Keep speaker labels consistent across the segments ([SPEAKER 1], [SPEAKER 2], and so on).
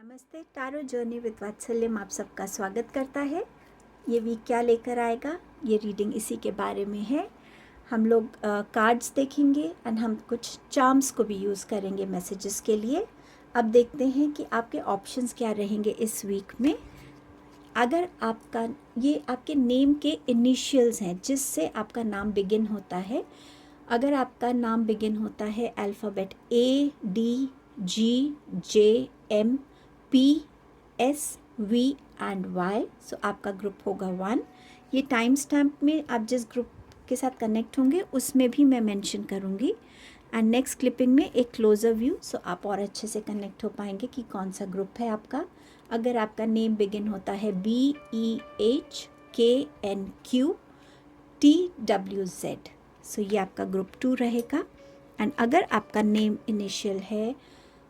[SPEAKER 1] नमस्ते, tarot journey with वात्सल्यम आप सबका स्वागत करता है। ये वीक क्या लेकर आएगा, ये रीडिंग इसी के बारे में है। हम लोग कार्ड्स देखेंगे एंड हम कुछ चार्म्स को भी यूज़ करेंगे मैसेजेस के लिए। अब देखते हैं कि आपके ऑप्शंस क्या रहेंगे इस वीक में। अगर आपका ये आपके नेम के इनिशियल्स हैं जिससे आपका नाम बिगिन होता है। अगर आपका नाम बिगिन होता है alphabet ADGJM PSV and Y, सो आपका ग्रुप होगा 1। ये टाइम स्टैम्प में आप जिस ग्रुप के साथ कनेक्ट होंगे उसमें भी मैं मेंशन करूँगी। एंड नेक्स्ट क्लिपिंग में एक क्लोजर व्यू, सो आप और अच्छे से कनेक्ट हो पाएंगे कि कौन सा ग्रुप है आपका। अगर आपका नेम बिगिन होता है BEHKNQTWZ, सो ये आपका ग्रुप 2 रहेगा। एंड अगर आपका नेम इनिशियल है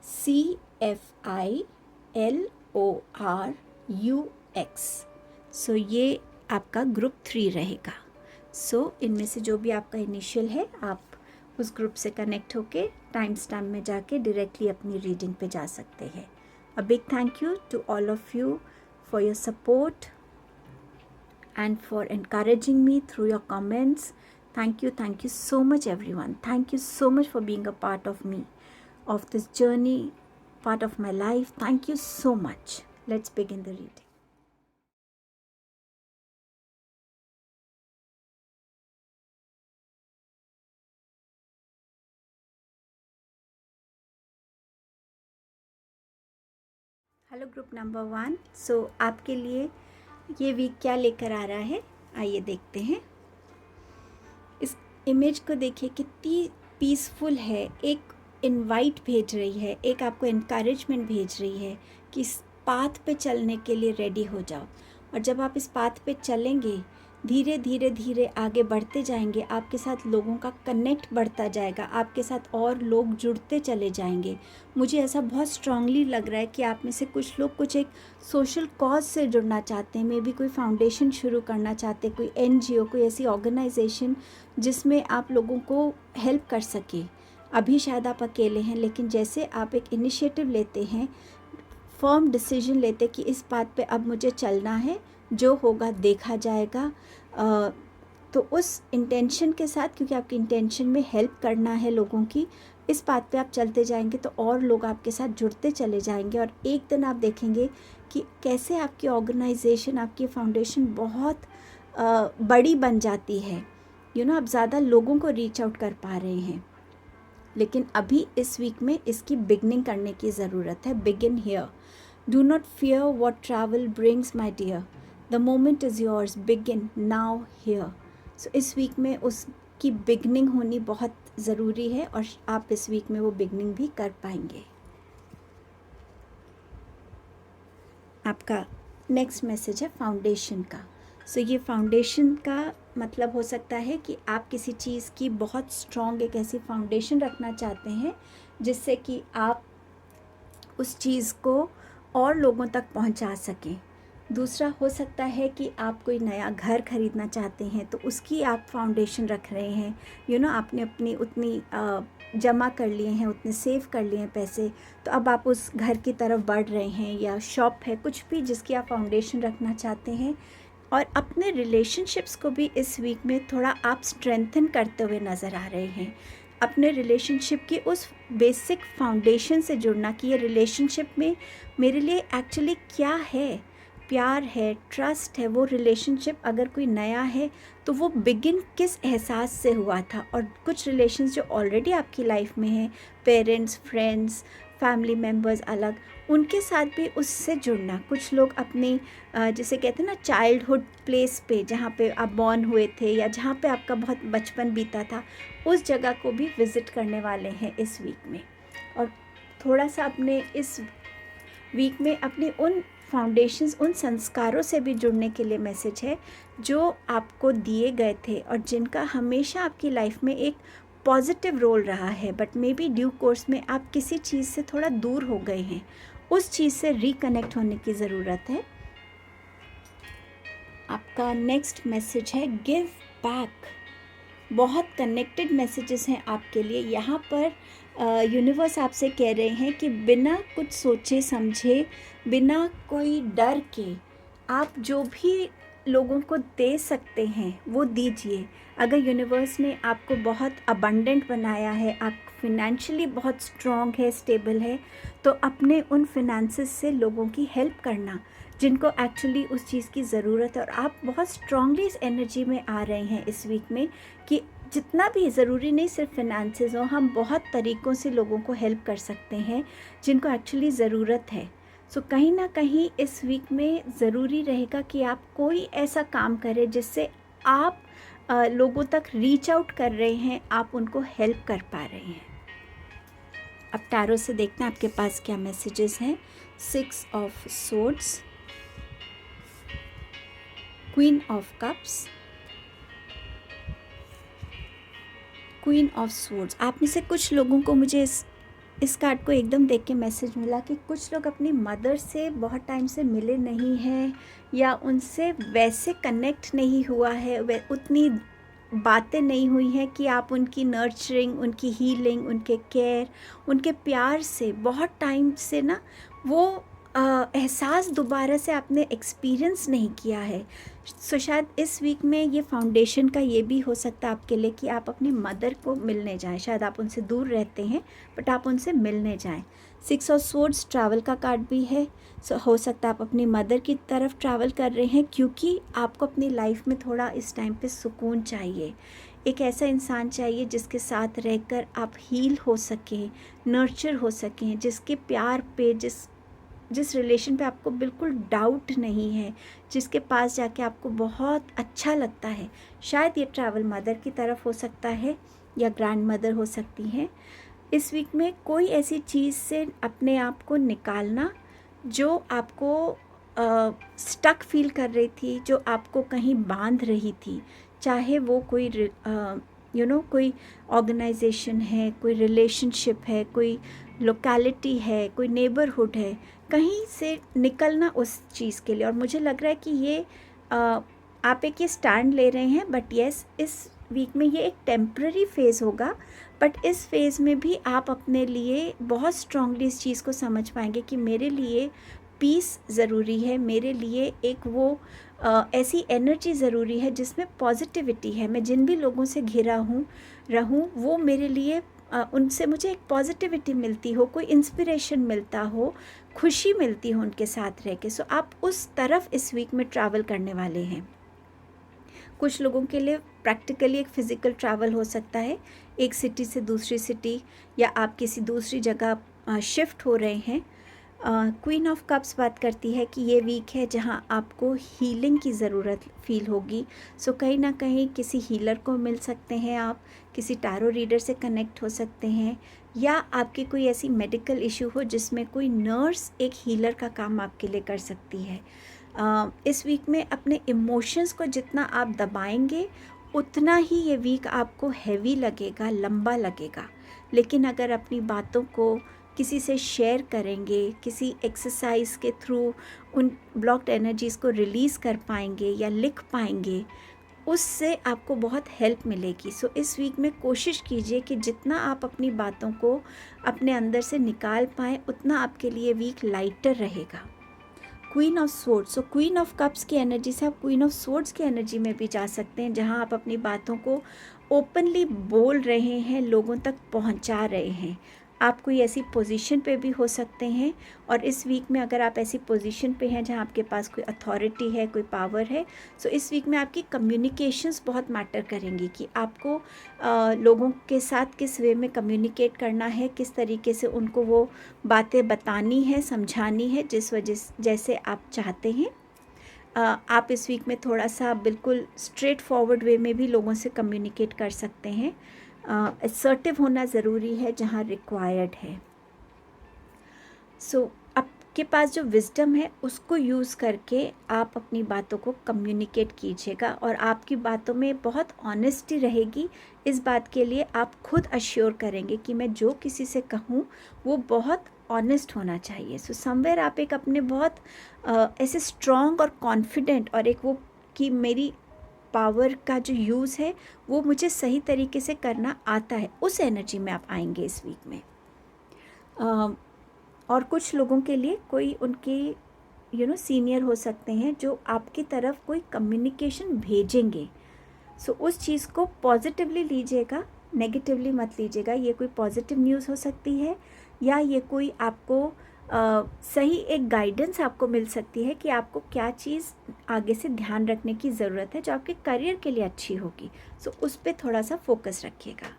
[SPEAKER 1] CFILORUX, सो ये आपका ग्रुप 3 रहेगा। सो इनमें से जो भी आपका इनिशियल है आप उस ग्रुप से कनेक्ट होके टाइम स्टैम्प में जाके डायरेक्टली अपनी रीडिंग पे जा सकते हैं। A big thank you to all of you for your support and for encouraging me through your comments. Thank you so much everyone. Thank you so much for being a part of me, of this journey, part of my life. Thank you so much. Let's begin the reading. Hello group number 1। सो आपके लिए ये week क्या लेकर आ रहा है, आइए देखते हैं। इस इमेज को देखिए कितनी पीसफुल है। एक इनवाइट भेज रही है, एक आपको इनकरेजमेंट भेज रही है कि इस पाथ पे चलने के लिए रेडी हो जाओ। और जब आप इस पाथ पे चलेंगे धीरे धीरे धीरे आगे बढ़ते जाएंगे, आपके साथ लोगों का कनेक्ट बढ़ता जाएगा, आपके साथ और लोग जुड़ते चले जाएंगे। मुझे ऐसा बहुत स्ट्रांगली लग रहा है कि आप में से कुछ लोग कुछ एक सोशल कॉज से जुड़ना चाहते हैं, मे बी कोई फाउंडेशन शुरू करना चाहते हैं, कोई NGO, कोई ऐसी ऑर्गेनाइजेशन जिसमें आप लोगों को हेल्प कर सके। अभी शायद आप अकेले हैं, लेकिन जैसे आप एक इनिशिएटिव लेते हैं, फर्म डिसीजन लेते कि इस बात पे अब मुझे चलना है, जो होगा देखा जाएगा, तो उस इंटेंशन के साथ, क्योंकि आपकी इंटेंशन में हेल्प करना है लोगों की, इस बात पे आप चलते जाएंगे तो और लोग आपके साथ जुड़ते चले जाएंगे। और एक दिन आप देखेंगे कि कैसे आपकी ऑर्गेनाइजेशन, आपकी फाउंडेशन बहुत बड़ी बन जाती है। आप ज़्यादा लोगों को रीच आउट कर पा रहे हैं। लेकिन अभी इस वीक में इसकी बिगनिंग करने की ज़रूरत है। Begin here. Do not fear what travel brings my dear, the moment is yours, begin now here. So इस वीक में उसकी बिगनिंग होनी बहुत ज़रूरी है और आप इस वीक में वो बिगनिंग भी कर पाएंगे। आपका नेक्स्ट मैसेज है फाउंडेशन का। सो ये फाउंडेशन का मतलब हो सकता है कि आप किसी चीज़ की बहुत स्ट्रॉन्ग एक ऐसी फाउंडेशन रखना चाहते हैं जिससे कि आप उस चीज़ को और लोगों तक पहुंचा सकें। दूसरा हो सकता है कि आप कोई नया घर खरीदना चाहते हैं तो उसकी आप फाउंडेशन रख रहे हैं। आपने अपनी उतनी जमा कर लिए हैं, उतने सेव कर लिए हैं पैसे, तो अब आप उस घर की तरफ बढ़ रहे हैं, या शॉप है, कुछ भी जिसकी आप फाउंडेशन रखना चाहते हैं। और अपने रिलेशनशिप्स को भी इस वीक में थोड़ा आप स्ट्रेंथन करते हुए नज़र आ रहे हैं। अपने रिलेशनशिप की उस बेसिक फाउंडेशन से जुड़ना कि ये रिलेशनशिप में मेरे लिए एक्चुअली क्या है, प्यार है, ट्रस्ट है। वो रिलेशनशिप अगर कोई नया है तो वो बिगिन किस एहसास से हुआ था। और कुछ रिलेशंस जो ऑलरेडी आपकी लाइफ में हैं, पेरेंट्स, फ्रेंड्स, फैमिली मेम्बर्स अलग, उनके साथ भी उससे जुड़ना। कुछ लोग अपनी जिसे कहते हैं ना चाइल्डहुड प्लेस पे, जहाँ पे आप बॉर्न हुए थे या जहाँ पे आपका बहुत बचपन बीता था, उस जगह को भी विज़िट करने वाले हैं इस वीक में। और थोड़ा सा अपने इस वीक में अपने उन फाउंडेशंस, उन संस्कारों से भी जुड़ने के लिए मैसेज है जो आपको दिए गए थे और जिनका हमेशा आपकी लाइफ में एक पॉजिटिव रोल रहा है, but may be due course में आप किसी चीज़ से थोड़ा दूर हो गए हैं। उस चीज़ से रिकनेक्ट होने की ज़रूरत है। आपका नेक्स्ट मैसेज है गिव बैक। बहुत कनेक्टेड मैसेजेस हैं आपके लिए। यहाँ पर यूनिवर्स आपसे कह रहे हैं कि बिना कुछ सोचे समझे, बिना कोई डर के, आप जो भी लोगों को दे सकते हैं वो दीजिए। अगर यूनिवर्स ने आपको बहुत अबंडेंट बनाया है, आप फिनेंशियली बहुत स्ट्रॉन्ग है, स्टेबल है, तो अपने उन फिनेंसेस से लोगों की हेल्प करना जिनको एक्चुअली उस चीज़ की ज़रूरत है। और आप बहुत स्ट्रांगली इस एनर्जी में आ रहे हैं इस वीक में कि जितना भी, ज़रूरी नहीं सिर्फ फिनेंसेस हो, हम बहुत तरीक़ों से लोगों को हेल्प कर सकते हैं जिनको एक्चुअली ज़रूरत है। सो कहीं ना कहीं इस वीक में ज़रूरी रहेगा कि आप कोई ऐसा काम करें जिससे आप लोगों तक रीच आउट कर रहे हैं, आप उनको हेल्प कर पा रहे हैं। अब टैरो से देखना आपके पास क्या मैसेजेस हैं। 6 of swords, queen of cups, queen of swords. आप में से कुछ लोगों को, मुझे इस कार्ड को एकदम देख के मैसेज मिला कि कुछ लोग अपनी मदर से बहुत टाइम से मिले नहीं हैं या उनसे वैसे कनेक्ट नहीं हुआ है, वे उतनी बातें नहीं हुई हैं कि आप उनकी नर्चरिंग, उनकी हीलिंग, उनके केयर, उनके प्यार से बहुत टाइम से ना वो एहसास दोबारा से आपने एक्सपीरियंस नहीं किया है। सो शायद इस वीक में ये फाउंडेशन का ये भी हो सकता है आपके लिए कि आप अपनी मदर को मिलने जाएं। शायद आप उनसे दूर रहते हैं बट आप उनसे मिलने जाएं। 6 ऑफ सोर्ड्स ट्रैवल का कार्ड भी है। सो हो सकता है आप अपनी मदर की तरफ ट्रैवल कर रहे हैं क्योंकि आपको अपनी लाइफ में थोड़ा इस टाइम पे सुकून चाहिए। एक ऐसा इंसान चाहिए जिसके साथ रहकर आप हील हो सकें, नर्चर हो सकें, जिसके प्यार पे, जिस रिलेशन पे आपको बिल्कुल डाउट नहीं है, जिसके पास जाके आपको बहुत अच्छा लगता है। शायद ये ट्रैवल मदर की तरफ हो सकता है या ग्रैंड मदर हो सकती हैं। इस वीक में कोई ऐसी चीज़ से अपने आप को निकालना जो आपको स्टक फील कर रही थी, जो आपको कहीं बांध रही थी, चाहे वो कोई कोई ऑर्गेनाइजेशन है, कोई रिलेशनशिप है, कोई लोकेलिटी है, कोई नेबरहुड है, कहीं से निकलना उस चीज़ के लिए। और मुझे लग रहा है कि ये आप एक ये स्टैंड ले रहे हैं, बट येस इस वीक में ये एक टेम्प्ररी फेज़ होगा, बट इस फेज़ में भी आप अपने लिए बहुत स्ट्रांगली इस चीज़ को समझ पाएंगे कि मेरे लिए पीस ज़रूरी है, मेरे लिए एक वो ऐसी एनर्जी ज़रूरी है जिसमें पॉजिटिविटी है। मैं जिन भी लोगों से घिरा रहूं वो मेरे लिए उनसे मुझे एक पॉजिटिविटी मिलती हो, कोई इंस्पिरेशन मिलता हो, खुशी मिलती हो उनके साथ रह के। सो आप उस तरफ इस वीक में ट्रैवल करने वाले हैं। कुछ लोगों के लिए प्रैक्टिकली एक फ़िज़िकल ट्रैवल हो सकता है, एक सिटी से दूसरी सिटी, या आप किसी दूसरी जगह शिफ्ट हो रहे हैं। क्वीन ऑफ कप्स बात करती है कि ये वीक है जहाँ आपको हीलिंग की ज़रूरत फील होगी। सो कहीं ना कहीं किसी हीलर को मिल सकते हैं, आप किसी टैरो रीडर से कनेक्ट हो सकते हैं, या आपकी कोई ऐसी मेडिकल इशू हो जिसमें कोई नर्स एक हीलर का काम आपके लिए कर सकती है। इस वीक में अपने इमोशंस को जितना आप दबाएंगे उतना ही ये वीक आपको हैवी लगेगा, लंबा लगेगा। लेकिन अगर अपनी बातों को किसी से शेयर करेंगे, किसी एक्सरसाइज के थ्रू उन ब्लॉक्ड एनर्जीज़ को रिलीज़ कर पाएंगे या लिख पाएंगे, उससे आपको बहुत हेल्प मिलेगी। सो इस वीक में कोशिश कीजिए कि जितना आप अपनी बातों को अपने अंदर से निकाल पाएँ उतना आपके लिए वीक लाइटर रहेगा। Queen of swords, so queen of cups की एनर्जी से आप क्वीन ऑफ सोर्ड्स की एनर्जी में भी जा सकते हैं, जहां आप अपनी बातों को ओपनली बोल रहे हैं, लोगों तक पहुंचा रहे हैं। आप कोई ऐसी पोजीशन पे भी हो सकते हैं, और इस वीक में अगर आप ऐसी पोजीशन पे हैं जहां आपके पास कोई अथॉरिटी है, कोई पावर है, सो इस वीक में आपकी कम्युनिकेशंस बहुत मैटर करेंगी कि आपको लोगों के साथ किस वे में कम्युनिकेट करना है, किस तरीके से उनको वो बातें बतानी है, समझानी है जिस वजह जैसे आप चाहते हैं। आप इस वीक में थोड़ा सा बिल्कुल स्ट्रेट फॉरवर्ड वे में भी लोगों से कम्युनिकेट कर सकते हैं। असर्टिव होना ज़रूरी है जहाँ रिक्वायर्ड है। सो आपके पास जो विजडम है उसको यूज़ करके आप अपनी बातों को कम्युनिकेट कीजिएगा, और आपकी बातों में बहुत ऑनेस्टी रहेगी। इस बात के लिए आप खुद अश्योर करेंगे कि मैं जो किसी से कहूँ वो बहुत ऑनेस्ट होना चाहिए। सो समवेयर आप एक अपने बहुत ऐसे स्ट्रॉन्ग और कॉन्फिडेंट, और एक वो कि मेरी पावर का जो यूज़ है वो मुझे सही तरीके से करना आता है, उस एनर्जी में आप आएंगे इस वीक में। और कुछ लोगों के लिए कोई उनके सीनियर हो सकते हैं जो आपकी तरफ कोई कम्युनिकेशन भेजेंगे। सो उस चीज़ को पॉजिटिवली लीजिएगा, नेगेटिवली मत लीजिएगा। ये कोई पॉजिटिव न्यूज़ हो सकती है या ये कोई आपको सही एक गाइडेंस आपको मिल सकती है कि आपको क्या चीज़ आगे से ध्यान रखने की ज़रूरत है जो आपके करियर के लिए अच्छी होगी। सो उस पर थोड़ा सा फोकस रखिएगा।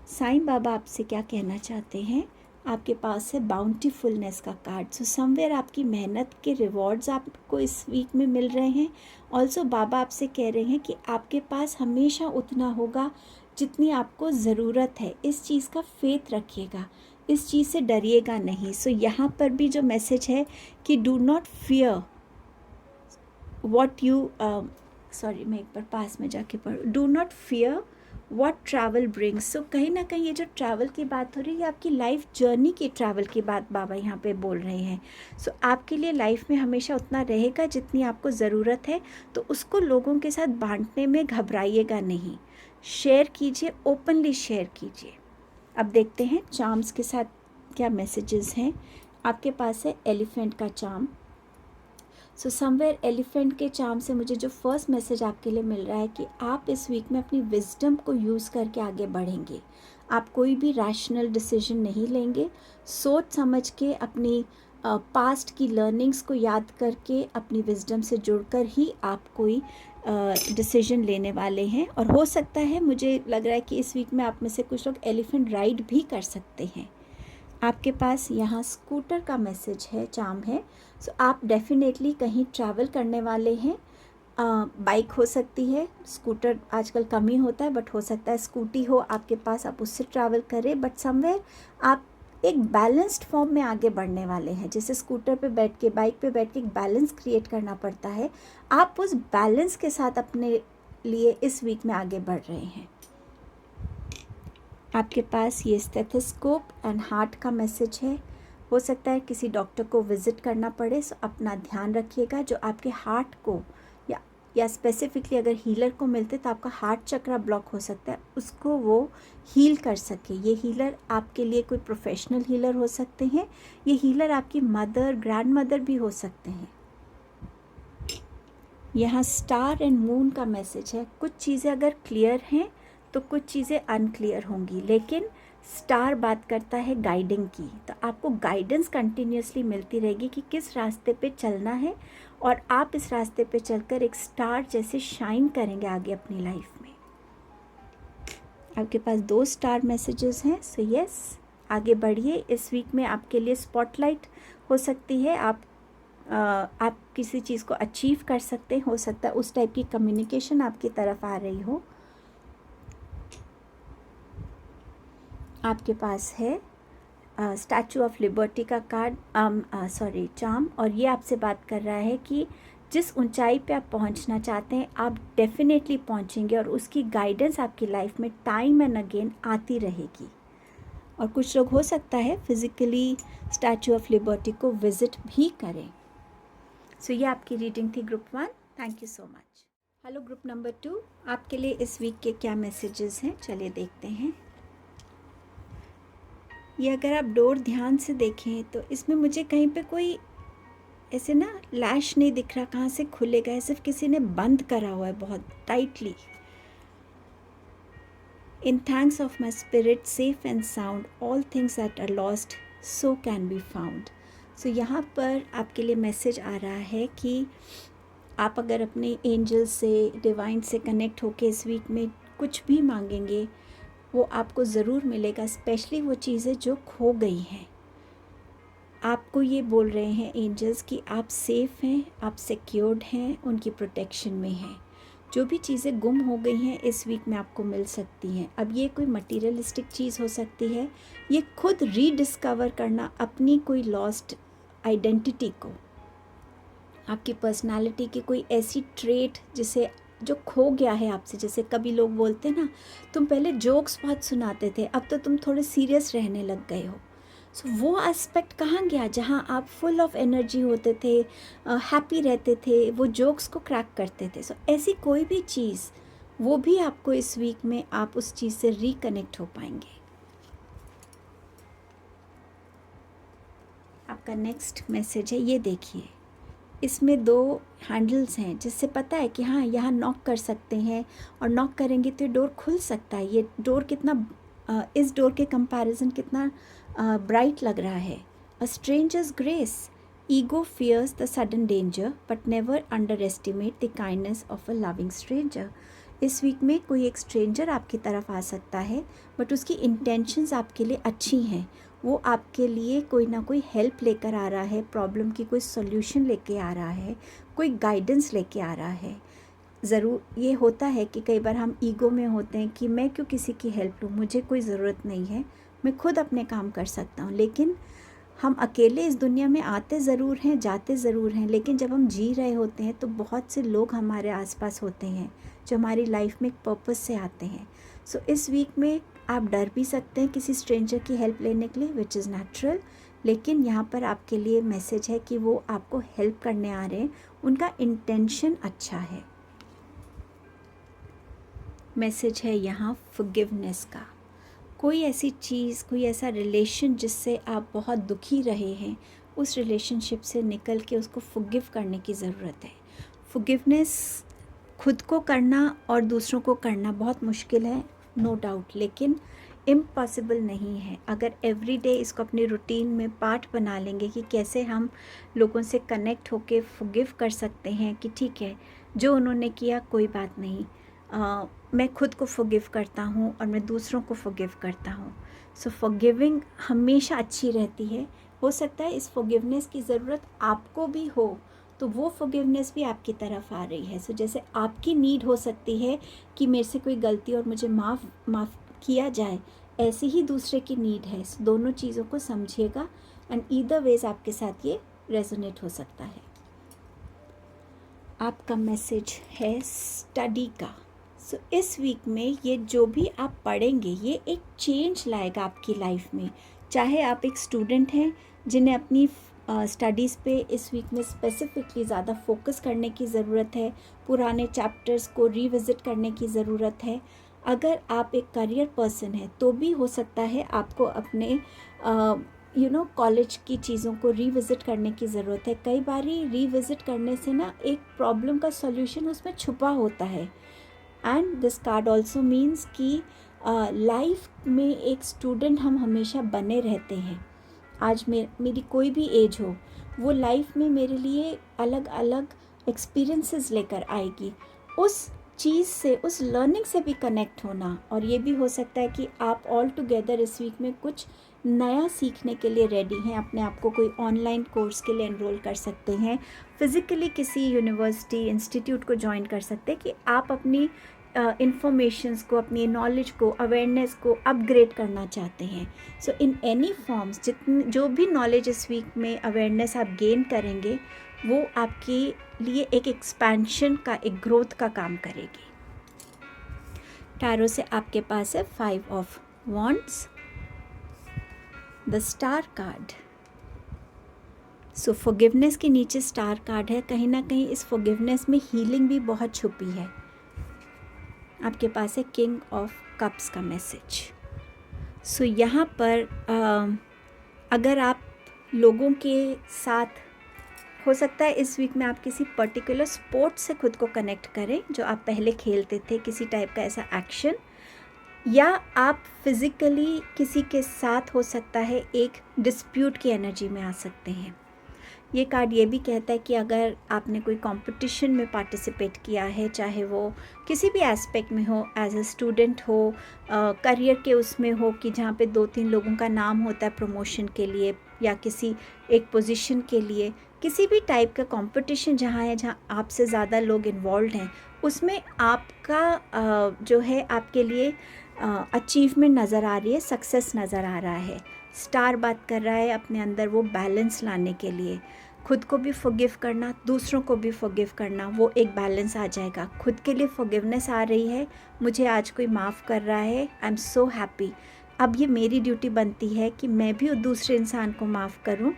[SPEAKER 1] साईं बाबा आपसे क्या कहना चाहते हैं, आपके पास है बाउंटीफुलनेस का कार्ड। सो समवेयर आपकी मेहनत के रिवॉर्ड्स आपको इस वीक में मिल रहे हैं। ऑल्सो बाबा आपसे कह रहे हैं कि आपके पास हमेशा उतना होगा जितनी आपको ज़रूरत है। इस चीज़ का फेथ रखिएगा, इस चीज़ से डरिएगा नहीं। सो यहाँ पर भी जो मैसेज है कि do not fear what you sorry मैं एक बार पास में जाके पढ़ूँ, do not fear what travel brings. So कहीं ना कहीं ये जो ट्रैवल की बात हो रही है आपकी लाइफ जर्नी की ट्रैवल की बात बाबा यहाँ पे बोल रहे हैं। सो आपके लिए लाइफ में हमेशा उतना रहेगा जितनी आपको ज़रूरत है, तो उसको लोगों के साथ बांटने में घबराइएगा नहीं, शेयर कीजिए, ओपनली शेयर कीजिए। अब देखते हैं चार्म्स के साथ क्या मैसेजेस हैं। आपके पास है एलिफेंट का चार्म। सो समवेयर एलिफेंट के चार्म से मुझे जो फर्स्ट मैसेज आपके लिए मिल रहा है कि आप इस वीक में अपनी विजडम को यूज़ करके आगे बढ़ेंगे। आप कोई भी रैशनल डिसीजन नहीं लेंगे, सोच समझ के अपनी पास्ट की लर्निंग्स को याद करके अपनी विजडम से जुड़कर ही आप कोई डिसीजन लेने वाले हैं। और हो सकता है, मुझे लग रहा है कि इस वीक में आप में से कुछ लोग एलिफेंट राइड भी कर सकते हैं। आपके पास यहाँ स्कूटर का मैसेज है, चार्म है। सो आप डेफिनेटली कहीं ट्रैवल करने वाले हैं। बाइक हो सकती है, स्कूटर आजकल कम ही होता है, बट हो सकता है स्कूटी हो आपके पास, आप उससे ट्रैवल करें। बट समवेयर आप एक बैलेंस्ड फॉर्म में आगे बढ़ने वाले हैं। जैसे स्कूटर पे बैठ के, बाइक पे बैठ के एक बैलेंस क्रिएट करना पड़ता है, आप उस बैलेंस के साथ अपने लिए इस वीक में आगे बढ़ रहे हैं। आपके पास ये स्टेथोस्कोप एंड हार्ट का मैसेज है। हो सकता है किसी डॉक्टर को विज़िट करना पड़े, सो अपना ध्यान रखिएगा। जो आपके हार्ट को या स्पेसिफिकली अगर हीलर को मिलते तो आपका हार्ट चक्रा ब्लॉक हो सकता है, उसको वो हील कर सके। ये हीलर आपके लिए कोई प्रोफेशनल हीलर हो सकते हैं, ये हीलर आपकी मदर, ग्रैंड मदर भी हो सकते हैं। यहाँ स्टार एंड मून का मैसेज है। कुछ चीज़ें अगर क्लियर हैं तो कुछ चीज़ें अनक्लियर होंगी, लेकिन स्टार बात करता है गाइडिंग की। तो आपको गाइडेंस कंटिन्यूसली मिलती रहेगी कि किस रास्ते पे चलना है, और आप इस रास्ते पे चलकर एक स्टार जैसे शाइन करेंगे आगे अपनी लाइफ में। आपके पास 2 स्टार मैसेजेस हैं। सो यस, आगे बढ़िए। इस वीक में आपके लिए स्पॉटलाइट हो सकती है। आप किसी चीज़ को अचीव कर सकते हैं। हो सकता है उस टाइप की कम्युनिकेशन आपकी तरफ आ रही हो। आपके पास है स्टैचू ऑफ लिबर्टी का कार्ड, चार्म, और ये आपसे बात कर रहा है कि जिस ऊंचाई पे आप पहुंचना चाहते हैं आप डेफिनेटली पहुंचेंगे, और उसकी गाइडेंस आपकी लाइफ में टाइम एंड अगेन आती रहेगी। और कुछ लोग हो सकता है फिज़िकली स्टैचू ऑफ लिबर्टी को विज़िट भी करें। सो ये आपकी रीडिंग थी group 1। Thank you so much. Hello group number 2, आपके लिए इस वीक के क्या मैसेजेस हैं, चलिए देखते हैं। ये अगर आप डोर ध्यान से देखें तो इसमें मुझे कहीं पे कोई ऐसे ना लैश नहीं दिख रहा, कहाँ से खुलेगा, सिर्फ किसी ने बंद करा हुआ है बहुत tightly. In thanks of my spirit safe and sound, all things that are lost so can be found. So यहाँ पर आपके लिए मैसेज आ रहा है कि आप अगर अपने एंजल से, डिवाइन से कनेक्ट होके इस वीक में कुछ भी मांगेंगे वो आपको ज़रूर मिलेगा, स्पेशली वो चीज़ें जो खो गई हैं। आपको ये बोल रहे हैं एंजल्स कि आप सेफ़ हैं, आप सिक्योर्ड हैं, उनकी प्रोटेक्शन में हैं। जो भी चीज़ें गुम हो गई हैं इस वीक में आपको मिल सकती हैं। अब ये कोई मटीरियलिस्टिक चीज़ हो सकती है, ये खुद रीडिस्कवर करना अपनी कोई लॉस्ट आइडेंटिटी को, आपकी पर्सनालिटी की कोई ऐसी ट्रेट जिसे जो खो गया है आपसे। जैसे कभी लोग बोलते हैं ना, तुम पहले जोक्स बहुत सुनाते थे, अब तो तुम थोड़े सीरियस रहने लग गए हो। सो वो एस्पेक्ट कहाँ गया जहाँ आप फुल ऑफ एनर्जी होते थे, हैप्पी रहते थे, वो जोक्स को क्रैक करते थे। सो ऐसी कोई भी चीज़, वो भी आपको इस वीक में आप उस चीज़ से रिकनेक्ट हो पाएंगे। आपका नेक्स्ट मैसेज है, ये देखिए, इसमें 2 हैंडल्स हैं, जिससे पता है कि हाँ यहाँ नॉक कर सकते हैं, और नॉक करेंगे तो ये डोर खुल सकता है। ये डोर कितना इस डोर के कंपैरिजन कितना ब्राइट लग रहा है। A strangers grace, ego fears the sudden danger but never underestimate the kindness of a loving stranger. इस वीक में कोई एक स्ट्रेंजर आपकी तरफ आ सकता है, बट उसकी इंटेंशंस आपके लिए अच्छी हैं। वो आपके लिए कोई ना कोई हेल्प लेकर आ रहा है, प्रॉब्लम की कोई सॉल्यूशन लेके आ रहा है, कोई गाइडेंस लेके आ रहा है। ज़रूर ये होता है कि कई बार हम ईगो में होते हैं कि मैं क्यों किसी की हेल्प लूँ, मुझे कोई ज़रूरत नहीं है, मैं खुद अपने काम कर सकता हूँ। लेकिन हम अकेले इस दुनिया में आते ज़रूर हैं, जाते ज़रूर हैं, लेकिन जब हम जी रहे होते हैं तो बहुत से लोग हमारे आसपास होते हैं जो हमारी लाइफ में एक पर्पस से आते हैं। सो इस वीक में आप डर भी सकते हैं किसी स्ट्रेंजर की हेल्प लेने के लिए, विच इज़ नेचुरल, लेकिन यहाँ पर आपके लिए मैसेज है कि वो आपको हेल्प करने आ रहे हैं, उनका इंटेंशन अच्छा है। मैसेज है यहाँ फॉरगिवनेस का। कोई ऐसी चीज़, कोई ऐसा रिलेशन जिससे आप बहुत दुखी रहे हैं, उस रिलेशनशिप से निकल के उसको फॉरगिव करने की ज़रूरत है। फॉरगिवनेस खुद को करना और दूसरों को करना बहुत मुश्किल है, नो डाउट, लेकिन इम्पॉसिबल नहीं है। अगर एवरी डे इसको अपनी रूटीन में पार्ट बना लेंगे कि कैसे हम लोगों से कनेक्ट होके फॉरगिव कर सकते हैं कि ठीक है, जो उन्होंने किया कोई बात नहीं, मैं खुद को फॉरगिव करता हूँ और मैं दूसरों को फॉरगिव करता हूँ। सो फॉरगिविंग हमेशा अच्छी रहती है। हो सकता है इस फॉरगिवनेस की ज़रूरत आपको भी हो, तो वो फॉरगिवनेस भी आपकी तरफ आ रही है। सो जैसे आपकी नीड हो सकती है कि मेरे से कोई गलती और मुझे माफ़ किया जाए, ऐसी ही दूसरे की नीड है। सो दोनों चीज़ों को समझिएगा, एंड ईदर वेज आपके साथ ये रेजोनेट हो सकता है। आपका मैसेज है स्टडी का। सो इस वीक में ये जो भी आप पढ़ेंगे, ये एक चेंज लाएगा आपकी लाइफ में। चाहे आप एक स्टूडेंट हैं जिन्हें अपनी स्टडीज़ पे इस वीक में स्पेसिफिकली ज़्यादा फोकस करने की ज़रूरत है, पुराने चैप्टर्स को रिविज़िट करने की ज़रूरत है। अगर आप एक करियर पर्सन हैं तो भी हो सकता है आपको अपने कॉलेज की चीज़ों को रिविज़िट करने की ज़रूरत है। कई बारी रिविज़िट करने से ना एक प्रॉब्लम का सॉल्यूशन उसमें छुपा होता है। And this card also means कि लाइफ में एक स्टूडेंट हम हमेशा बने रहते हैं। आज मेरी कोई भी एज हो, वो लाइफ में मेरे लिए अलग अलग एक्सपीरियंसेस लेकर आएगी। उस चीज़ से, उस लर्निंग से भी कनेक्ट होना, और ये भी हो सकता है कि आप ऑल टुगेदर इस वीक में कुछ नया सीखने के लिए रेडी हैं। अपने आप को कोई ऑनलाइन कोर्स के लिए एनरोल कर सकते हैं, फिज़िकली किसी यूनिवर्सिटी इंस्टीट्यूट को ज्वाइन कर सकते हैं कि आप अपनी इंफॉर्मेशंस को, अपनी नॉलेज को, अवेयरनेस को अपग्रेड करना चाहते हैं। सो इन एनी फॉर्म्स, जो भी नॉलेज इस वीक में, अवेयरनेस आप गेन करेंगे, वो आपके लिए एक एक्सपेंशन का, एक ग्रोथ का काम करेगी। टैरो से आपके पास है 5 of wands, the star card. So forgiveness के नीचे स्टार कार्ड है। कहीं ना कहीं इस फॉरगिवनेस में हीलिंग भी बहुत छुपी है। आपके पास है किंग ऑफ कप्स का मैसेज। सो यहाँ पर अगर आप लोगों के साथ, हो सकता है इस वीक में आप किसी पर्टिकुलर स्पोर्ट से खुद को कनेक्ट करें जो आप पहले खेलते थे, किसी टाइप का ऐसा एक्शन, या आप फिज़िकली किसी के साथ, हो सकता है एक डिस्प्यूट की एनर्जी में आ सकते हैं। ये कार्ड ये भी कहता है कि अगर आपने कोई कंपटीशन में पार्टिसिपेट किया है, चाहे वो किसी भी एस्पेक्ट में हो, एज अ स्टूडेंट हो, करियर के उसमें हो कि जहाँ पे 2-3 लोगों का नाम होता है प्रमोशन के लिए, या किसी एक पोजीशन के लिए, किसी भी टाइप का कंपटीशन जहाँ है, जहाँ आपसे ज़्यादा लोग इन्वॉल्व हैं, उसमें आपका जो है आपके लिए अचीवमेंट नज़र आ रही है, सक्सेस नज़र आ रहा है। स्टार बात कर रहा है अपने अंदर वो बैलेंस लाने के लिए, खुद को भी फॉरगिव करना, दूसरों को भी फॉरगिव करना, वो एक बैलेंस आ जाएगा। खुद के लिए फॉरगिवनेस आ रही है, मुझे आज कोई माफ़ कर रहा है, आई एम सो हैप्पी। अब ये मेरी ड्यूटी बनती है कि मैं भी दूसरे इंसान को माफ़ करूं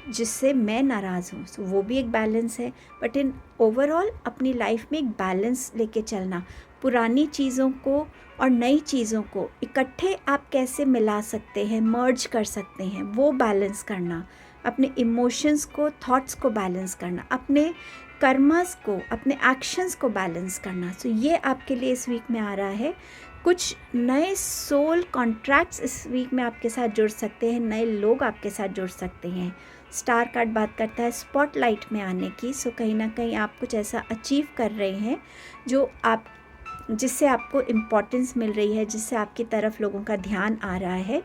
[SPEAKER 1] जिससे मैं नाराज़ हूँ। सो वो भी एक बैलेंस है, बट इन ओवरऑल अपनी लाइफ में एक बैलेंस लेके चलना, पुरानी चीज़ों को और नई चीज़ों को इकट्ठे आप कैसे मिला सकते हैं, मर्ज कर सकते हैं, वो बैलेंस करना, अपने इमोशंस को, थॉट्स को बैलेंस करना, अपने कर्मस को, अपने एक्शंस को बैलेंस करना। सो ये आपके लिए इस वीक में आ रहा है। कुछ नए सोल कॉन्ट्रैक्ट्स इस वीक में आपके साथ जुड़ सकते हैं, नए लोग आपके साथ जुड़ सकते हैं। स्टार कार्ड बात करता है स्पॉटलाइट में आने की। सो कहीं ना कहीं आप कुछ ऐसा अचीव कर रहे हैं जो आप, जिससे आपको इम्पोर्टेंस मिल रही है, जिससे आपकी तरफ लोगों का ध्यान आ रहा है।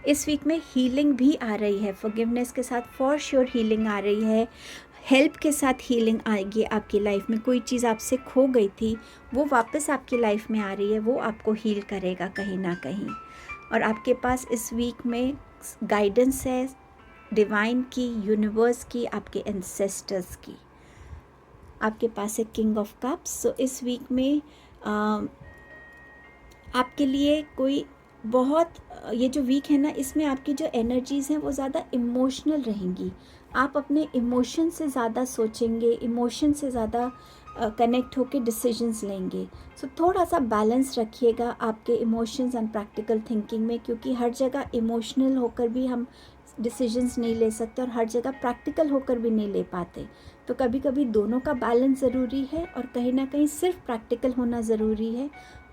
[SPEAKER 1] इस वीक में हीलिंग भी आ रही है, फॉरगिवनेस के साथ फॉर श्योर हीलिंग आ रही है, हेल्प के साथ हीलिंग आएगी आपकी लाइफ में। कोई चीज़ आपसे खो गई थी वो वापस आपकी लाइफ में आ रही है, वो आपको हील करेगा कहीं ना कहीं। और आपके पास इस वीक में गाइडेंस है डिवाइन की, यूनिवर्स की, आपके एंसेस्टर्स की। आपके पास है किंग ऑफ कप्स। सो इस वीक में आपके लिए कोई बहुत, ये जो वीक है ना, इसमें आपकी जो एनर्जीज़ हैं वो ज़्यादा इमोशनल रहेंगी। आप अपने इमोशन से ज़्यादा सोचेंगे, इमोशन से ज़्यादा कनेक्ट होकर डिसीजंस लेंगे। सो थोड़ा सा बैलेंस रखिएगा आपके इमोशंस एंड प्रैक्टिकल थिंकिंग में, क्योंकि हर जगह इमोशनल होकर भी हम डिसीजंस नहीं ले सकते और हर जगह प्रैक्टिकल होकर भी नहीं ले पाते। तो कभी कभी दोनों का बैलेंस ज़रूरी है और कहीं ना कहीं सिर्फ प्रैक्टिकल होना ज़रूरी है।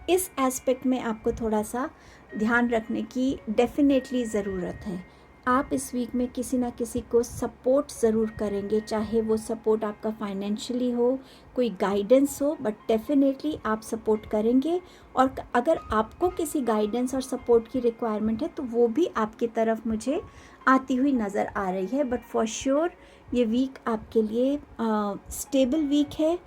[SPEAKER 1] इस एस्पेक्ट में आपको थोड़ा सा ध्यान रखने की डेफिनेटली ज़रूरत है। आप इस वीक में किसी ना किसी को सपोर्ट ज़रूर करेंगे, चाहे वो सपोर्ट आपका फाइनेंशियली हो, कोई गाइडेंस हो, बट डेफिनेटली आप सपोर्ट करेंगे। और अगर आपको किसी गाइडेंस और सपोर्ट की रिक्वायरमेंट है तो वो भी आपकी तरफ मुझे आती हुई नज़र आ रही है। बट फॉर श्योर ये वीक आपके लिए स्टेबल वीक है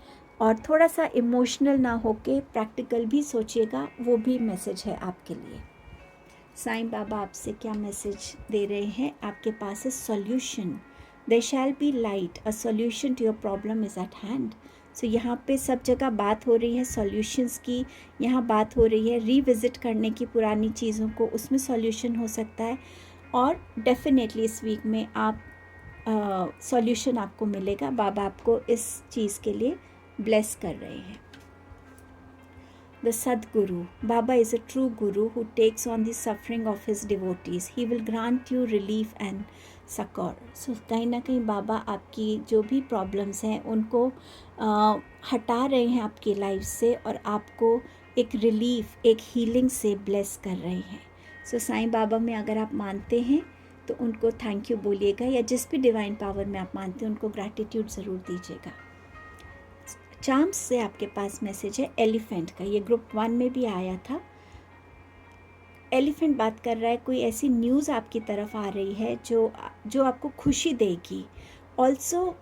[SPEAKER 1] और थोड़ा सा इमोशनल ना होके प्रैक्टिकल भी सोचिएगा, वो भी मैसेज है आपके लिए। साईं बाबा आपसे क्या मैसेज दे रहे हैं? आपके पास है solution. There shall be light, a solution to your problem is at hand. So यहाँ पे सब जगह बात हो रही है सॉल्यूशंस की, यहाँ बात हो रही है रिविज़िट करने की पुरानी चीज़ों को, उसमें सॉल्यूशन हो सकता है। और डेफिनेटली इस वीक में आप सॉल्यूशन आपको मिलेगा। बाबा आपको इस चीज़ के लिए ब्लेस कर रहे हैं। The Sadguru, Baba is a true Guru who takes on the suffering of his devotees. He will grant you relief and succor. So कहीं ना कहीं बाबा आपकी जो भी प्रॉब्लम्स हैं उनको हटा रहे हैं आपकी लाइफ से और आपको एक रिलीफ, एक हीलिंग से ब्लेस कर रहे हैं। सो साईं बाबा में अगर आप मानते हैं तो उनको थैंक यू बोलिएगा, या जिस भी डिवाइन पावर में आप मानते हैं उनको ग्रैटिट्यूड ज़रूर दीजिएगा। चार्म्स से आपके पास मैसेज है एलिफेंट का, ये ग्रुप 1 में भी आया था। एलिफेंट बात कर रहा है कोई ऐसी न्यूज़ आपकी तरफ आ रही है जो आपको खुशी देगी। ऑल्सो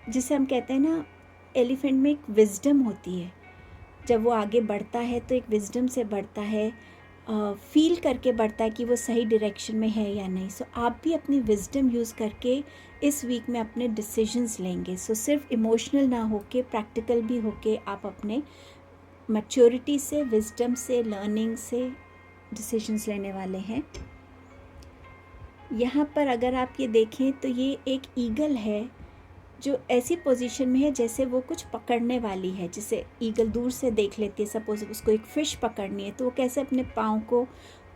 [SPEAKER 1] जिसे हम कहते हैं ना, एलिफेंट में एक विजडम होती है, जब वो आगे बढ़ता है तो एक विजडम से बढ़ता है, फील करके बढ़ता है कि वो सही डायरेक्शन में है या नहीं। सो आप भी अपनी विजडम यूज़ करके इस वीक में अपने डिसीजंस लेंगे। सो सिर्फ इमोशनल ना होके प्रैक्टिकल भी होके आप अपने मैच्योरिटी से, विजडम से, लर्निंग से डिसीजंस लेने वाले हैं। यहाँ पर अगर आप ये देखें तो ये एक ईगल है जो ऐसी पोजीशन में है जैसे वो कुछ पकड़ने वाली है। जिसे ईगल दूर से देख लेती है, सपोज उसको एक फ़िश पकड़नी है तो वो कैसे अपने पाँव को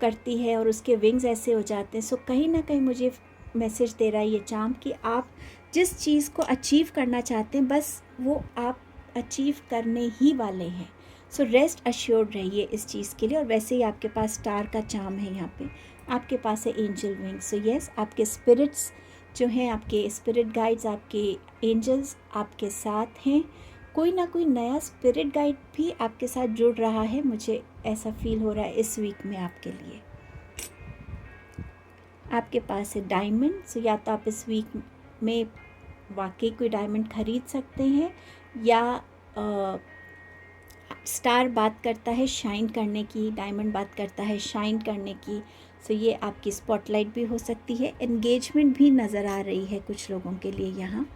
[SPEAKER 1] करती है और उसके विंग्स ऐसे हो जाते हैं। सो कहीं ना कहीं मुझे मैसेज दे रहा है ये चार्म कि आप जिस चीज़ को अचीव करना चाहते हैं बस वो आप अचीव करने ही वाले हैं। सो रेस्ट अश्योर्ड रहिए इस चीज़ के लिए। और वैसे ही आपके पास स्टार का चार्म है, यहाँ पे आपके पास है एंजल विंग। सो यस, आपके स्पिरिट्स जो हैं, आपके स्पिरिट गाइड्स, आपके एंजल्स आपके साथ हैं। कोई ना कोई नया स्पिरिट गाइड भी आपके साथ जुड़ रहा है, मुझे ऐसा फील हो रहा है इस वीक में आपके लिए। आपके पास है डायमंड। सो या तो आप इस वीक में वाकई कोई डायमंड खरीद सकते हैं, या स्टार बात करता है शाइन करने की, डायमंड बात करता है शाइन करने की। सो ये आपकी स्पॉटलाइट भी हो सकती है। एंगेजमेंट भी नज़र आ रही है कुछ लोगों के लिए यहाँ।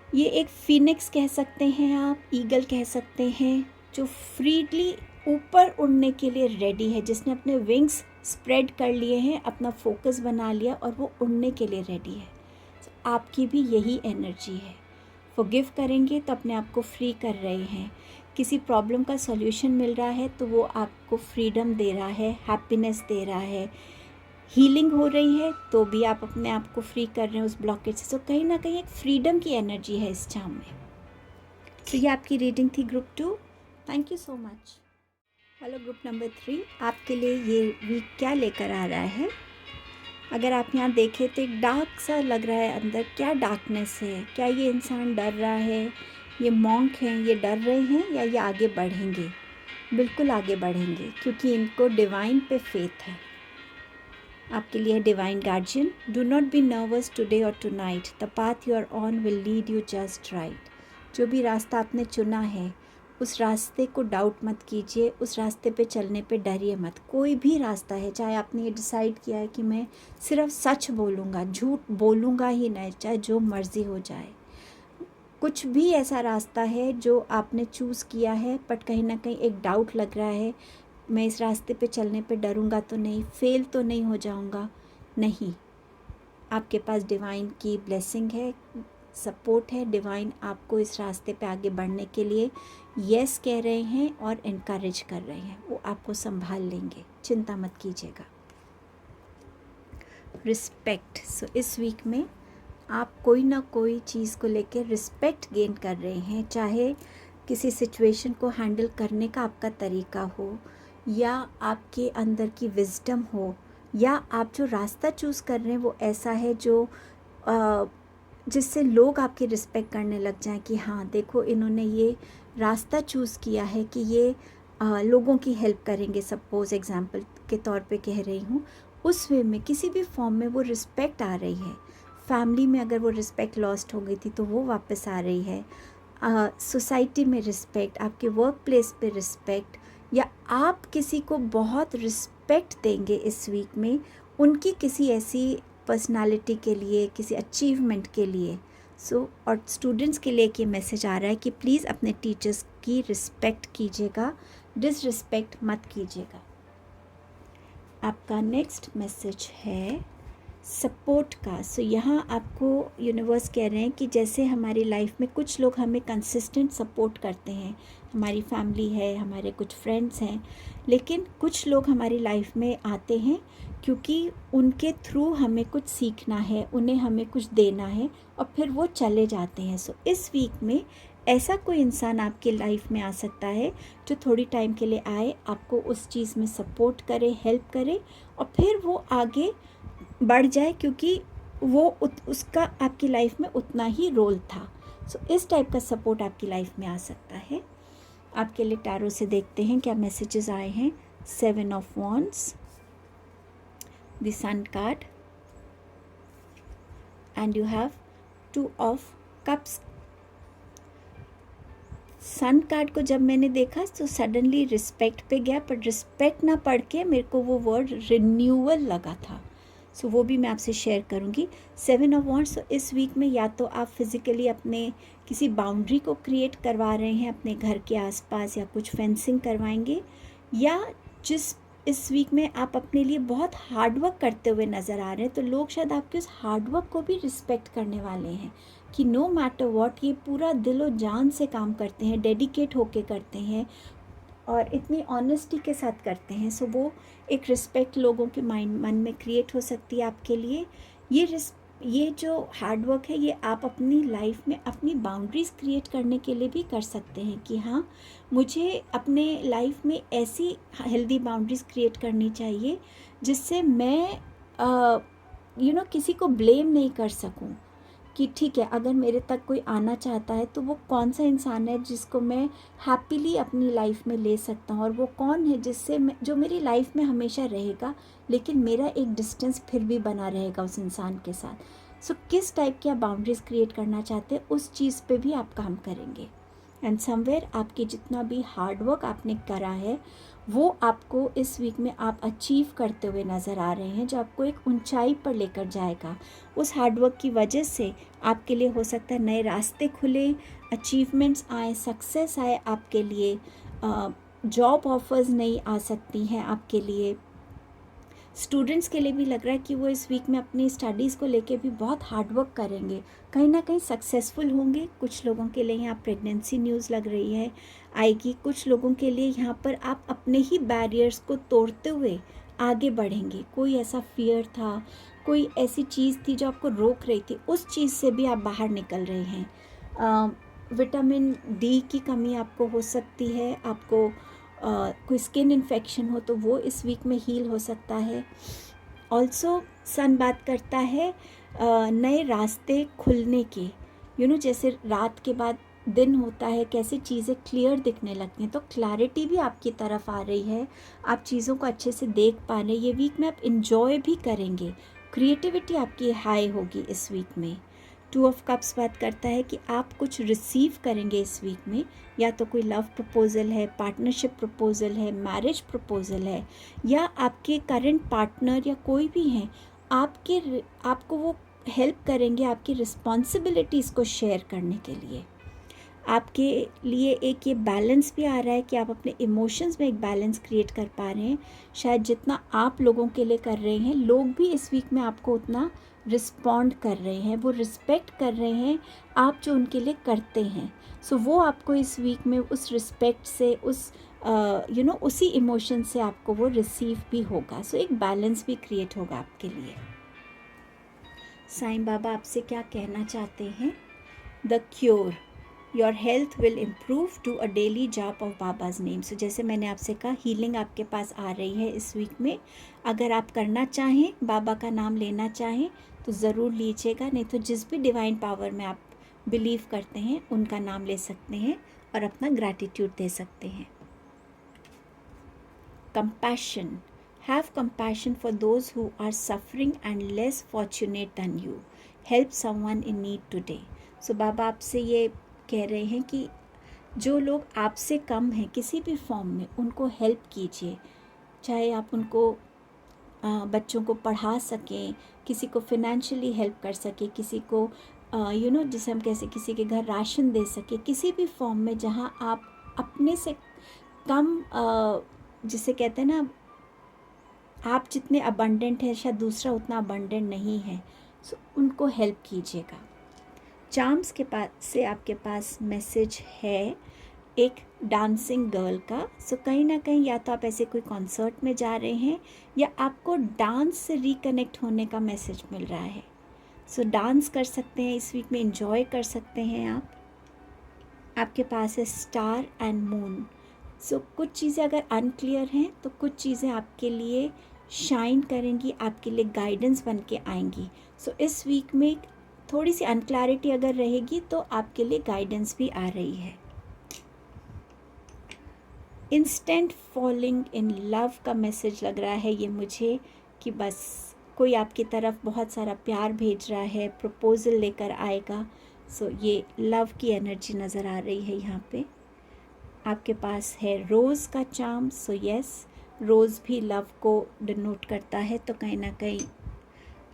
[SPEAKER 1] ये एक फिनिक्स कह सकते हैं आप, ईगल कह सकते हैं, जो फ्रीली ऊपर उड़ने के लिए रेडी है, जिसने अपने विंग्स स्प्रेड कर लिए हैं, अपना फोकस बना लिया और वो उड़ने के लिए रेडी है। आपकी भी यही एनर्जी है। फॉरगिव करेंगे तो अपने आप को फ्री कर रहे हैं। किसी प्रॉब्लम का सॉल्यूशन मिल रहा है तो वो आपको फ्रीडम दे रहा है, हैप्पीनेस दे रहा है। हीलिंग हो रही है तो भी आप अपने आप को फ्री कर रहे हैं उस ब्लॉकेज से। तो कहीं ना कहीं एक फ्रीडम की एनर्जी है इस चार्म में। तो ये आपकी रीडिंग थी group 2। Thank you so much. Hello group number 3, आपके लिए ये वीक क्या लेकर आ रहा है? अगर आप यहाँ देखें तो एक डार्क सा लग रहा है अंदर। क्या डार्कनेस है? क्या ये इंसान डर रहा है? ये मॉन्क हैं, ये डर रहे हैं या ये आगे बढ़ेंगे? बिल्कुल आगे बढ़ेंगे, क्योंकि इनको डिवाइन पे फेथ है। आपके लिए divine guardian, do not be nervous today और tonight, the path you are on will lead you just right. जो भी रास्ता आपने चुना है उस रास्ते को डाउट मत कीजिए, उस रास्ते पे चलने पे डरिए मत। कोई भी रास्ता है, चाहे आपने ये डिसाइड किया है कि मैं सिर्फ सच बोलूँगा, झूठ बोलूँगा ही नहीं, चाहे जो मर्ज़ी हो जाए, कुछ भी ऐसा रास्ता है जो आपने चूज़ किया है बट कहीं ना कहीं एक डाउट लग रहा है, मैं इस रास्ते पे चलने पे डरूँगा तो नहीं, फेल तो नहीं हो जाऊँगा, नहीं। आपके पास डिवाइन की ब्लेसिंग है, सपोर्ट है। डिवाइन आपको इस रास्ते पे आगे बढ़ने के लिए यस कह रहे हैं और इनकरेज कर रहे हैं। वो आपको संभाल लेंगे, चिंता मत कीजिएगा। रिस्पेक्ट, सो इस वीक में आप कोई ना कोई चीज़ को लेकर रिस्पेक्ट गेन कर रहे हैं, चाहे किसी सिचुएशन को हैंडल करने का आपका तरीका हो, या आपके अंदर की विजडम हो, या आप जो रास्ता चूज़ कर रहे हैं वो ऐसा है जो जिससे लोग आपकी रिस्पेक्ट करने लग जाएं कि हाँ देखो, इन्होंने ये रास्ता चूज़ किया है कि ये लोगों की हेल्प करेंगे। सपोज़ एग्जांपल के तौर पे कह रही हूँ, उस वे में किसी भी फॉर्म में वो रिस्पेक्ट आ रही है। फैमिली में अगर वो रिस्पेक्ट लॉस्ट हो गई थी तो वो वापस आ रही है। सोसाइटी में रिस्पेक्ट, आपके वर्क प्लेस पे रिस्पेक्ट, या आप किसी को बहुत रिस्पेक्ट देंगे इस वीक में उनकी किसी ऐसी पर्सनालिटी के लिए, किसी अचीवमेंट के लिए। और स्टूडेंट्स के लिए ये मैसेज आ रहा है कि प्लीज़ अपने टीचर्स की रिस्पेक्ट कीजिएगा, डिसरिस्पेक्ट मत कीजिएगा। आपका नेक्स्ट मैसेज है सपोर्ट का। यहाँ आपको यूनिवर्स कह रहे हैं कि जैसे हमारी लाइफ में कुछ लोग हमें कंसिस्टेंट सपोर्ट करते हैं, हमारी फैमिली है, हमारे कुछ फ्रेंड्स हैं, लेकिन कुछ लोग हमारी लाइफ में आते हैं क्योंकि उनके थ्रू हमें कुछ सीखना है, उन्हें हमें कुछ देना है, और फिर वो चले जाते हैं। इस वीक में ऐसा कोई इंसान आपके लाइफ में आ सकता है जो थोड़ी टाइम के लिए आए, आपको उस चीज़ में सपोर्ट करे, हेल्प करे, और फिर वो आगे बढ़ जाए, क्योंकि वो उसका आपकी लाइफ में उतना ही रोल था। इस टाइप का सपोर्ट आपकी लाइफ में आ सकता है। आपके लिए टैरो से देखते हैं क्या मैसेजेस आए हैं। 7 of wands, the sun card, and you have 2 of cups. Sun card को जब मैंने देखा तो सडनली रिस्पेक्ट पे गया, पर रिस्पेक्ट ना पढ़ के मेरे को वो वर्ड रिन्यूअल लगा था। वो भी मैं आपसे शेयर करूँगी। 7 ऑफ वॉन्ड्स, इस वीक में या तो आप फिज़िकली अपने किसी बाउंड्री को क्रिएट करवा रहे हैं अपने घर के आसपास, या कुछ फेंसिंग करवाएंगे, या इस वीक में आप अपने लिए बहुत हार्डवर्क करते हुए नज़र आ रहे हैं, तो लोग शायद आपके उस हार्डवर्क को भी रिस्पेक्ट करने वाले हैं कि नो मैटर व्हाट, ये पूरा दिल और जान से काम करते हैं, डेडिकेट होके करते हैं और इतनी ऑनेस्टी के साथ करते हैं। वो एक रिस्पेक्ट लोगों के मन में क्रिएट हो सकती है आपके लिए। ये जो हार्डवर्क है, ये आप अपनी लाइफ में अपनी बाउंड्रीज़ क्रिएट करने के लिए भी कर सकते हैं कि हाँ, मुझे अपने लाइफ में ऐसी हेल्दी बाउंड्रीज़ क्रिएट करनी चाहिए जिससे मैं किसी को ब्लेम नहीं कर सकूं कि ठीक है, अगर मेरे तक कोई आना चाहता है तो वो कौन सा इंसान है जिसको मैं हैप्पीली अपनी लाइफ में ले सकता हूँ, और वो कौन है जो मेरी लाइफ में हमेशा रहेगा, लेकिन मेरा एक डिस्टेंस फिर भी बना रहेगा उस इंसान के साथ। किस टाइप की आप बाउंड्रीज़ क्रिएट करना चाहते हैं, उस चीज़ पे भी आप काम करेंगे। एंड समवेयर आपके जितना भी हार्डवर्क आपने करा है वो आपको इस वीक में आप अचीव करते हुए नज़र आ रहे हैं, जो आपको एक ऊंचाई पर लेकर जाएगा। उस हार्डवर्क की वजह से आपके लिए हो सकता है नए रास्ते खुले, अचीवमेंट्स आए, सक्सेस आए आपके लिए, जॉब ऑफर्स नहीं आ सकती हैं आपके लिए। स्टूडेंट्स के लिए भी लग रहा है कि वो इस वीक में अपनी स्टडीज़ को लेके भी बहुत हार्ड वर्क करेंगे, कहीं ना कहीं सक्सेसफुल होंगे। कुछ लोगों के लिए यहाँ प्रेगनेंसी न्यूज़ लग रही है आएगी। कुछ लोगों के लिए यहाँ पर आप अपने ही बैरियर्स को तोड़ते हुए आगे बढ़ेंगे। कोई ऐसा फियर था, कोई ऐसी चीज़ थी जो आपको रोक रही थी, उस चीज़ से भी आप बाहर निकल रहे हैं। विटामिन डी की कमी आपको हो सकती है, आपको कोई स्किन इन्फेक्शन हो तो वो इस वीक में हील हो सकता है। ऑल्सो सन बात करता है नए रास्ते खुलने के, जैसे रात के बाद दिन होता है, कैसे चीज़ें क्लियर दिखने लगती हैं, तो क्लैरिटी भी आपकी तरफ आ रही है, आप चीज़ों को अच्छे से देख पा रहे हैं। ये वीक में आप इन्जॉय भी करेंगे, क्रिएटिविटी आपकी हाई होगी इस वीक में। 2 ऑफ कप्स बात करता है कि आप कुछ रिसीव करेंगे इस वीक में, या तो कोई लव प्रपोज़ल है, पार्टनरशिप प्रपोज़ल है, मैरिज प्रपोज़ल है, या आपके करंट पार्टनर या कोई भी हैं आपको वो हेल्प करेंगे आपकी रिस्पॉन्सिबिलिटीज़ को शेयर करने के लिए। आपके लिए एक ये बैलेंस भी आ रहा है कि आप अपने इमोशंस में एक बैलेंस क्रिएट कर पा रहे हैं। शायद जितना आप लोगों के लिए कर रहे हैं, लोग भी इस वीक में आपको उतना रिस्पॉन्ड कर रहे हैं, वो रिस्पेक्ट कर रहे हैं आप जो उनके लिए करते हैं। सो वो आपको इस वीक में उस रिस्पेक्ट से, उसी इमोशन से आपको वो रिसीव भी होगा। सो एक बैलेंस भी क्रिएट होगा आपके लिए। साईं बाबा आपसे क्या कहना चाहते हैं? The cure, your health will improve to a daily jaap of baba's name. So जैसे मैंने आपसे कहा, हीलिंग आपके पास आ रही है इस वीक में। अगर आप करना चाहें, बाबा का नाम लेना चाहें तो ज़रूर लीजिएगा, नहीं तो जिस भी डिवाइन पावर में आप बिलीव करते हैं उनका नाम ले सकते हैं और अपना ग्रैटिट्यूड दे सकते हैं। Compassion, have compassion for those who are suffering and less fortunate than you. Help someone in need today. So बाबा आपसे ये कह रहे हैं कि जो लोग आपसे कम हैं किसी भी फॉर्म में, उनको हेल्प कीजिए। चाहे आप उनको बच्चों को पढ़ा सकें, किसी को फिनेंशियली हेल्प कर सके, किसी को जिसे हम कैसे किसी के घर राशन दे सके, किसी भी फॉर्म में जहाँ आप अपने से कम जिसे कहते हैं ना, आप जितने अबंडेंट हैं शायद दूसरा उतना अबंडेंट नहीं है, सो उनको हेल्प कीजिएगा। चार्म्स के पास से आपके पास मैसेज है एक डांसिंग गर्ल का। सो कहीं ना कहीं या तो आप ऐसे कोई कॉन्सर्ट में जा रहे हैं या आपको डांस से रिकनेक्ट होने का मैसेज मिल रहा है। सो डांस कर सकते हैं इस वीक में, एंजॉय कर सकते हैं आप। आपके पास है स्टार एंड मून। सो कुछ चीज़ें अगर अनक्लियर हैं तो कुछ चीज़ें आपके लिए शाइन करेंगी, आपके लिए गाइडेंस बन के आएंगी। सो इस वीक में थोड़ी सी अनक्लैरिटी अगर रहेगी तो आपके लिए गाइडेंस भी आ रही है। इंस्टेंट फॉलिंग इन लव का मैसेज लग रहा है ये मुझे, कि बस कोई आपकी तरफ बहुत सारा प्यार भेज रहा है, प्रपोजल लेकर आएगा। सो ये लव की एनर्जी नज़र आ रही है यहाँ पे। आपके पास है रोज़ का चार्म। सो यस, रोज़ भी लव को डिनोट करता है, तो कहीं ना कहीं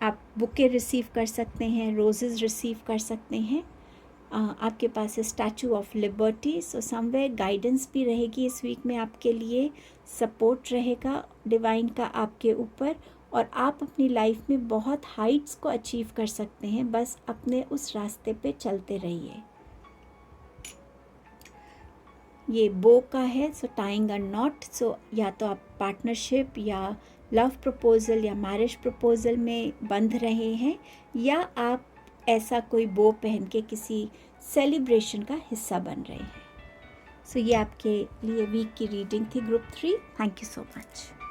[SPEAKER 1] आप बुके रिसीव कर सकते हैं, रोजेज़ रिसीव कर सकते हैं। आपके पास है statue of liberty. So somewhere guidance भी रहेगी इस वीक में आपके लिए, सपोर्ट रहेगा डिवाइन का आपके ऊपर, और आप अपनी लाइफ में बहुत हाइट्स को अचीव कर सकते हैं। बस अपने उस रास्ते पे चलते रहिए। ये बो का है, सो टाइंग अ नॉट। सो या तो आप पार्टनरशिप या लव प्रपोज़ल या मैरिज प्रपोज़ल में बंध रहे हैं, या आप ऐसा कोई बो पहन के किसी सेलिब्रेशन का हिस्सा बन रहे हैं। सो ये आपके लिए वीक की रीडिंग थी group 3। Thank you so much.